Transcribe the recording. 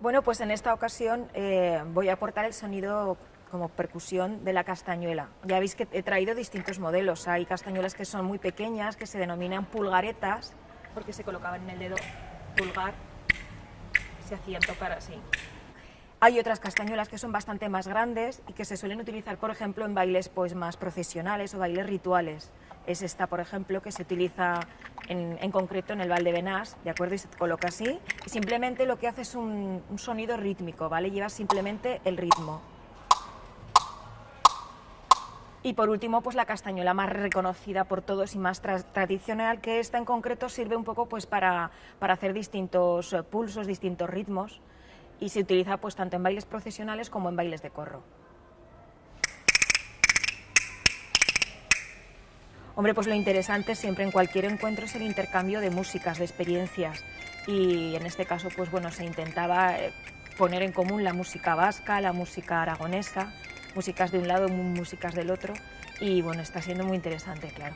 Bueno, pues en esta ocasión voy a aportar el sonido como percusión de la castañuela. Ya veis que he traído distintos modelos. Hay castañuelas que son muy pequeñas, que se denominan pulgaretas, porque se colocaban en el dedo pulgar, se hacían tocar así. Hay otras castañuelas que son bastante más grandes y que se suelen utilizar, por ejemplo, en bailes pues, más procesionales o bailes rituales. Es esta, por ejemplo, que se utiliza en concreto en el Valdebenás, ¿de acuerdo? Y se coloca así, y simplemente lo que hace es un sonido rítmico, ¿vale? Lleva simplemente el ritmo. Y por último, pues la castañuela más reconocida por todos y más tradicional, que esta en concreto sirve un poco pues para hacer distintos pulsos, distintos ritmos, y se utiliza pues tanto en bailes procesionales como en bailes de corro. Hombre, pues lo interesante siempre en cualquier encuentro es el intercambio de músicas, de experiencias, y en este caso pues bueno, se intentaba poner en común la música vasca, la música aragonesa, músicas de un lado, músicas del otro, y bueno, está siendo muy interesante, claro.